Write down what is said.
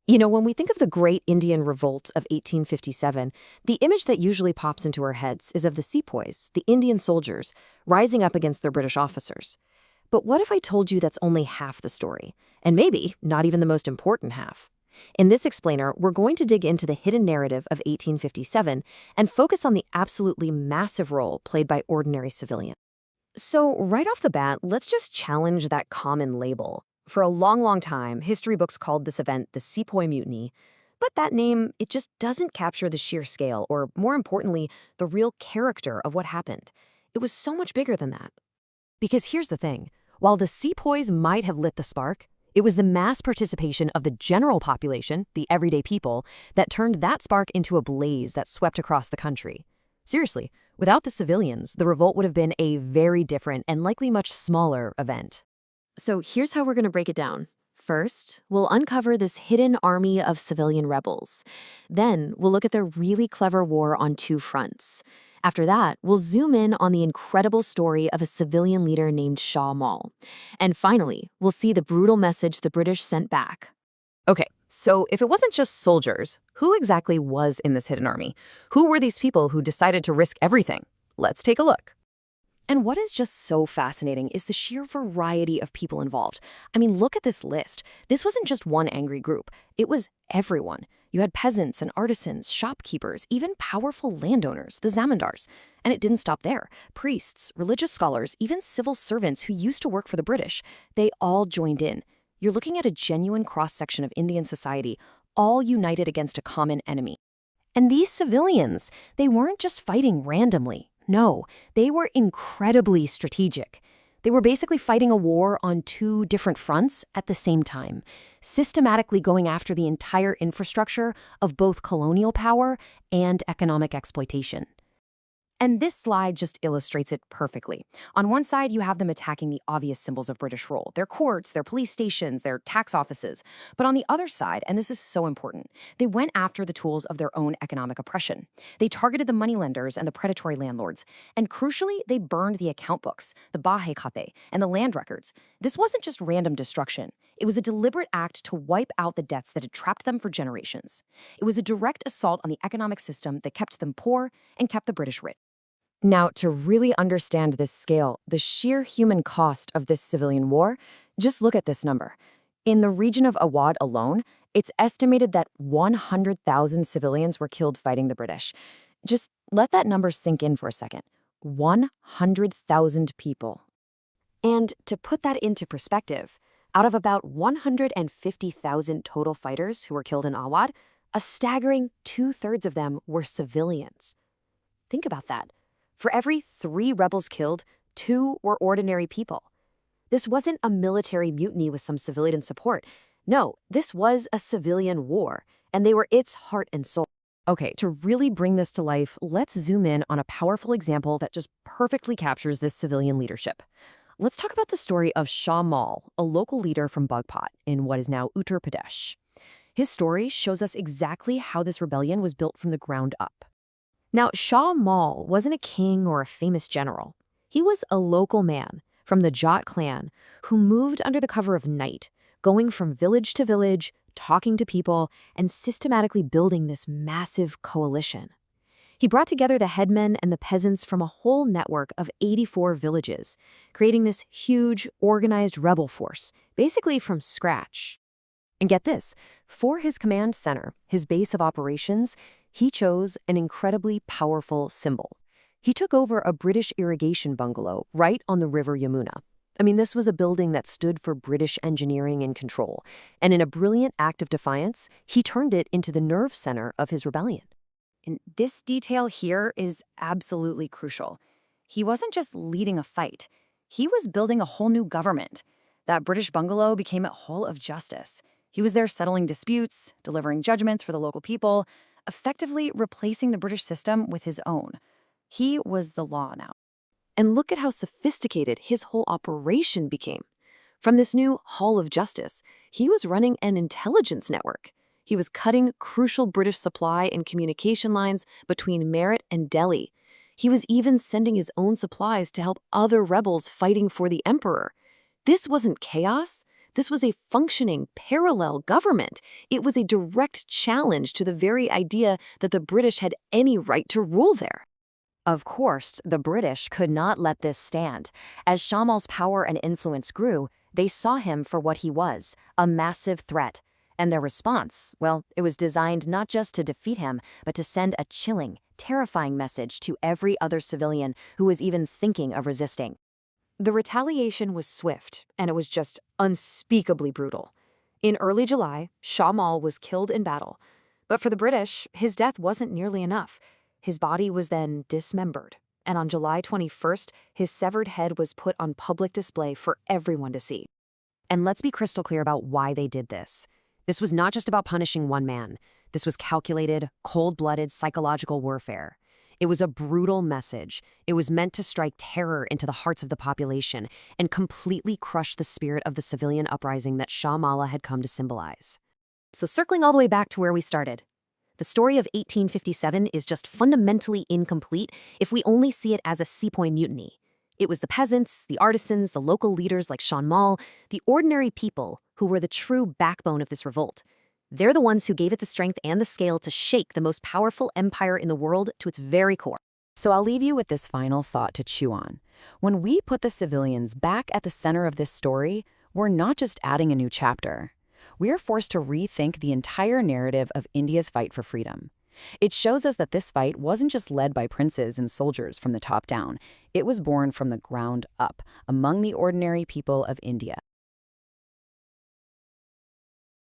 When we think of the Great Indian Revolt of 1857, the image that usually pops into our heads is of the sepoys, the Indian soldiers, rising up against their British officers. But what if I told you that's only half the story? And maybe not even the most important half. In this explainer, we're going to dig into the hidden narrative of 1857 and focus on the absolutely massive role played by ordinary civilians. So right off the bat, let's just challenge that common label. For a long, long time, history books called this event the Sepoy Mutiny. But that name, it just doesn't capture the sheer scale, or more importantly, the real character of what happened. It was so much bigger than that. Because here's the thing. While the sepoys might have lit the spark, it was the mass participation of the general population, the everyday people, that turned that spark into a blaze that swept across the country. Seriously, without the civilians, the revolt would have been a very different and likely much smaller event. So here's how we're going to break it down. First, we'll uncover this hidden army of civilian rebels. Then, we'll look at their really clever war on two fronts. After that, we'll zoom in on the incredible story of a civilian leader named Shah Mal. And finally, we'll see the brutal message the British sent back. Okay, so if it wasn't just soldiers, who exactly was in this hidden army? Who were these people who decided to risk everything? Let's take a look. And what is just so fascinating is the sheer variety of people involved. I mean, look at this list. This wasn't just one angry group. It was everyone. You had peasants and artisans, shopkeepers, even powerful landowners, the zamindars. And it didn't stop there. Priests, religious scholars, even civil servants who used to work for the British, they all joined in. You're looking at a genuine cross-section of Indian society, all united against a common enemy. And these civilians, they weren't just fighting randomly. No, they were incredibly strategic. They were basically fighting a war on two different fronts at the same time, systematically going after the entire infrastructure of both colonial power and economic exploitation. And this slide just illustrates it perfectly. On one side, you have them attacking the obvious symbols of British rule, their courts, their police stations, their tax offices. But on the other side, and this is so important, they went after the tools of their own economic oppression. They targeted the moneylenders and the predatory landlords. And crucially, they burned the account books, the bahekate, and the land records. This wasn't just random destruction. It was a deliberate act to wipe out the debts that had trapped them for generations. It was a direct assault on the economic system that kept them poor and kept the British rich. Now, to really understand this scale, the sheer human cost of this civilian war, just look at this number. In the region of Awadh alone, it's estimated that 100,000 civilians were killed fighting the British. Just let that number sink in for a second. 100,000 people. And to put that into perspective, out of about 150,000 total fighters who were killed in Awadh, a staggering 2/3 of them were civilians. Think about that. For every 3 rebels killed, 2 were ordinary people. This wasn't a military mutiny with some civilian support. No, this was a civilian war, and they were its heart and soul. Okay, to really bring this to life, let's zoom in on a powerful example that just perfectly captures this civilian leadership. Let's talk about the story of Shah Mal, a local leader from Bagpat in what is now Uttar Pradesh. His story shows us exactly how this rebellion was built from the ground up. Now, Shah Mal wasn't a king or a famous general. He was a local man from the Jat clan who moved under the cover of night, going from village to village, talking to people, and systematically building this massive coalition. He brought together the headmen and the peasants from a whole network of 84 villages, creating this huge, organized rebel force, basically from scratch. And get this, for his command center, his base of operations, he chose an incredibly powerful symbol. He took over a British irrigation bungalow right on the river Yamuna. I mean, this was a building that stood for British engineering and control. And in a brilliant act of defiance, he turned it into the nerve center of his rebellion. And this detail here is absolutely crucial. He wasn't just leading a fight. He was building a whole new government. That British bungalow became a hall of justice. He was there settling disputes, delivering judgments for the local people, effectively replacing the British system with his own. He was the law now. And look at how sophisticated his whole operation became. From this new Hall of Justice, he was running an intelligence network. He was cutting crucial British supply and communication lines between Meerut and Delhi. He was even sending his own supplies to help other rebels fighting for the emperor. This wasn't chaos. This was a functioning, parallel government. It was a direct challenge to the very idea that the British had any right to rule there. Of course, the British could not let this stand. As Shah Mal's power and influence grew, they saw him for what he was, a massive threat. And their response, well, it was designed not just to defeat him, but to send a chilling, terrifying message to every other civilian who was even thinking of resisting. The retaliation was swift, and it was just unspeakably brutal. In early July, Shah Mal was killed in battle. But for the British, his death wasn't nearly enough. His body was then dismembered, and on July 21st, his severed head was put on public display for everyone to see. And let's be crystal clear about why they did this. This was not just about punishing one man. This was calculated, cold-blooded psychological warfare. It was a brutal message. It was meant to strike terror into the hearts of the population and completely crush the spirit of the civilian uprising that Shah Mal had come to symbolize. So circling all the way back to where we started, the story of 1857 is just fundamentally incomplete if we only see it as a sepoy mutiny. It was the peasants, the artisans, the local leaders like Shah Mal, the ordinary people who were the true backbone of this revolt. They're the ones who gave it the strength and the scale to shake the most powerful empire in the world to its very core. So I'll leave you with this final thought to chew on. When we put the civilians back at the center of this story, we're not just adding a new chapter. We're forced to rethink the entire narrative of India's fight for freedom. It shows us that this fight wasn't just led by princes and soldiers from the top down. It was born from the ground up, among the ordinary people of India.